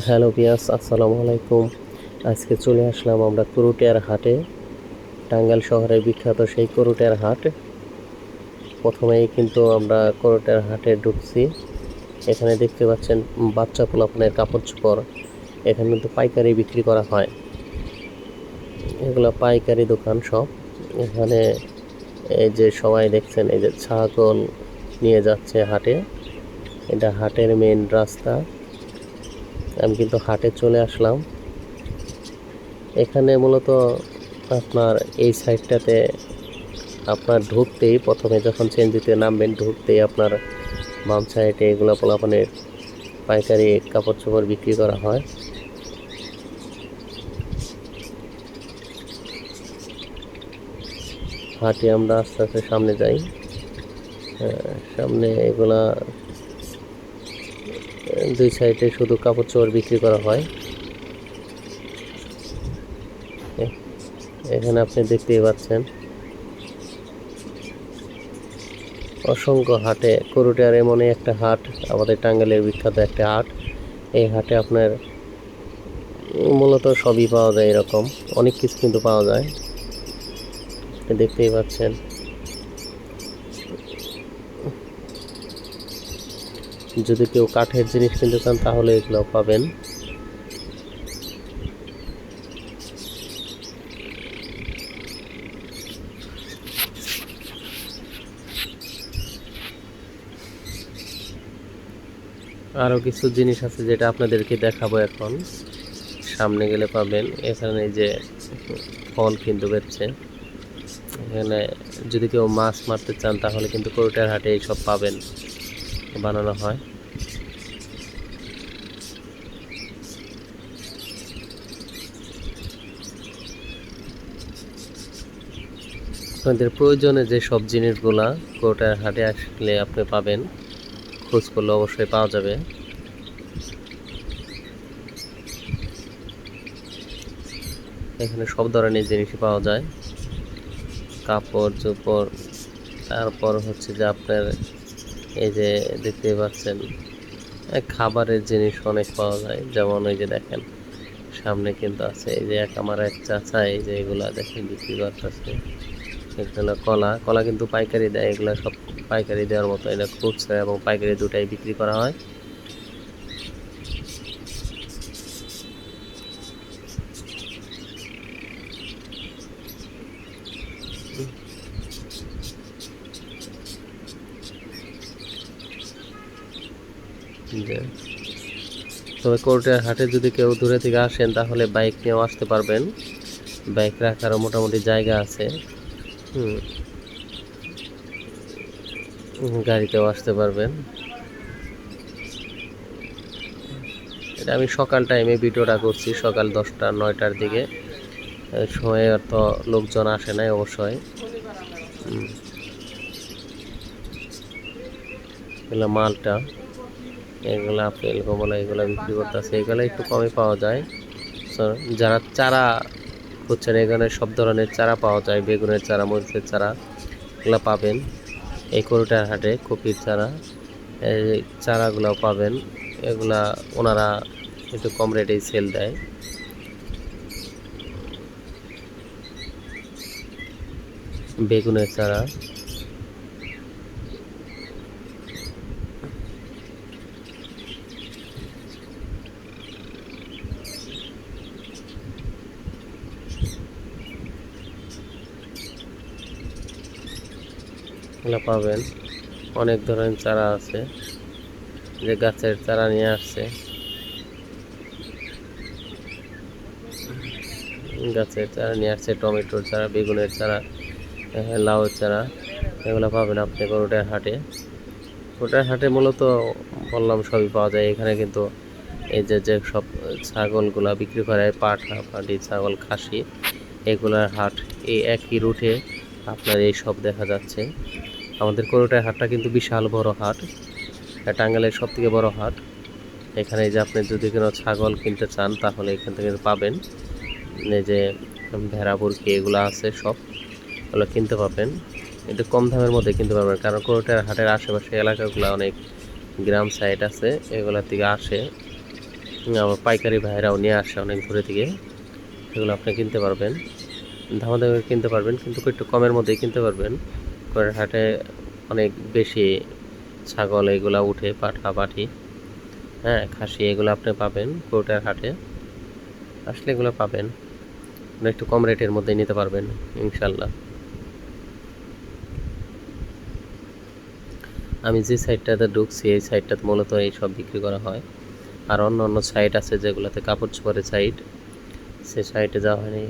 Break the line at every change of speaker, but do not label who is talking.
Hello viewers, আসসালামু আলাইকুম। আজকে চলে আসলাম আমরা করুটিয়ার হাটে, টাঙ্গাইল শহরের বিখ্যাত সেই করুটিয়ার হাট। প্রথমেই কিন্তু আমরা করুটিয়ার হাটে ঢুকছি। এখানে দেখতে পাচ্ছেন বাচ্চা পোলাপানের কাপড় চোপড় এখানে কিন্তু পাইকারি বিক্রি করা হয়। এগুলো পাইকারি দোকান সব। এখানে এই যে সবাই দেখছেন, এই যে ছাগল নিয়ে যাচ্ছে হাটে। এটা হাটের মেন রাস্তা। আমি কিন্তু হাটে চলে আসলাম। এখানে মূলত আপনার এই সাইডটাতে আপনার ঢুকতেই প্রথমে যখন চেঞ্জিতে নামবেন, ঢুকতেই আপনার বাম সাইডে এগুলো পোলাপানের পাইকারি কাপড় চোপড় বিক্রি করা হয়। হাঁটি আমরা আস্তে আস্তে সামনে যাই। সামনে এগুলা দুই সাইডে শুধু কাপড় চোপড় বিক্রি করা হয়। এখানে আপনি দেখতেই পাচ্ছেন অসংখ্য হাটে। করুটিয়ার এমনই একটা হাট, আমাদের টাঙ্গাইলের বিখ্যাত একটা হাট। এই হাটে আপনার মূলত সবই পাওয়া যায়, এরকম অনেক কিছু কিন্তু পাওয়া যায়, দেখতেই পাচ্ছেন। যদি কেউ কাঠের জিনিস কিনতে চান তাহলে এগুলো পাবেন। আরও কিছু জিনিস আছে যেটা আপনাদেরকে দেখাবো এখন, সামনে গেলে পাবেন। এখানে যে ফল কিন্তু বেচছে। এখানে যদি কেউ মাছ মারতে চান তাহলে কিন্তু করুটিয়ার হাটে এইসব পাবেন, বানানো হয়। আপনাদের প্রয়োজনে যে সব জিনিসগুলা করুটিয়ার হাটে আসলে আপনি পাবেন, খোঁজ করলে অবশ্যই পাওয়া যাবে। এখানে সব ধরনের জিনিসই পাওয়া যায়, কাপড় চোপড়, তারপর হচ্ছে যে আপনার এই যে দেখতে পাচ্ছেন খাবারের জিনিস অনেক পাওয়া যায়। যেমন ওই যে দেখেন সামনে কিন্তু আছে এই যে আমার এক চাচা, এই যে এগুলা দেখেন বিক্রি করতেছে। এগুলো কলা কলা কিন্তু পাইকারি দেয়, এগুলো সব পাইকারি দেওয়ার মতো। এটা খুচরা এবং পাইকারি দুটাই বিক্রি করা হয়। তবে করুটিয়ার হাটে যদি কেউ দূরে থেকে আসেন তাহলে বাইক নিয়েও আসতে পারবেন, বাইক রাখারও মোটামুটি জায়গা আছে। গাড়িতেও আসতে পারবেন। এটা আমি সকাল টাইমে ভিডিওটা করছি, সকাল 10টা-9টার দিকে। সময় অত লোকজন আসে নাই অবশ্যই। এগুলো মালটা, এগুলো আপেল কমলা এগুলো বিক্রি করতেছে। এগুলো একটু কমে পাওয়া যায়। যারা চারা খুঁজছেন, এখানে সব ধরনের চারা পাওয়া যায়, বেগুনের চারা, মরিচের চারা এগুলো পাবেন এই করুটিয়ার হাটে। কপির চারা, এই চারাগুলো পাবেন। এগুলা ওনারা একটু কম রেটেই সেল দেয়। বেগুনের চারা, এগুলো পাবেন। অনেক ধরনের চারা আছে, যে গাছের চারা নিয়ে আসছে, গাছের চারা নিয়ে আসছে, টমেটোর চারা, বেগুনের চারা, লাউয়ের চারা, এগুলো পাবেন আপনি করুটিয়ার হাটে। করুটিয়ার হাটে মূলত বললাম সবই পাওয়া যায়। এখানে কিন্তু এই যে যে সব ছাগলগুলা বিক্রি করে, পাঠা, পাটি, ছাগল, খাসি, এগুলার হাট এই একই রুটে আপনার এই সব দেখা যাচ্ছে। আমাদের করুটিয়ার হাটটা কিন্তু বিশাল বড় হাট, টাঙ্গাইলের সব থেকে বড় হাট। এখানে যে আপনি যদি কোনো ছাগল কিনতে চান তাহলে এখান থেকে পাবেন। এই যে ভেড়া বুরকি এগুলো আছে, সব ওগুলো কিনতে পাবেন। একটু কম দামের মধ্যে কিনতে পারবেন, কারণ করুটিয়ার হাটের আশেপাশে এলাকাগুলো অনেক গ্রাম সাইড আছে, এগুলোর থেকে আসে। আবার পাইকারি ভাইরাও নিয়ে আসে অনেক দূরে থেকে, সেগুলো আপনি কিনতে পারবেন, দামাদামি কিনতে পারবেন, কিন্তু একটু কমের মধ্যেই কিনতে পারবেন। কোয়েটার হাটে অনেক বেশি ছাগল এগুলা উঠে, পাঠা পাঠি, হ্যাঁ খাসি, এগুলো আপনি পাবেন কোয়েটার হাটে আসলে, এগুলো পাবেন একটু কম রেটের মধ্যে নিতে পারবেন ইনশাল্লাহ। আমি যে সাইডটাতে ঢুকছি এই সাইডটাতে মূলত এই সব বিক্রি করা হয়, আর অন্য অন্য সাইট আছে যেগুলোতে কাপড় চোপড়ের সাইট, সে সাইটে যাওয়া হয়নি।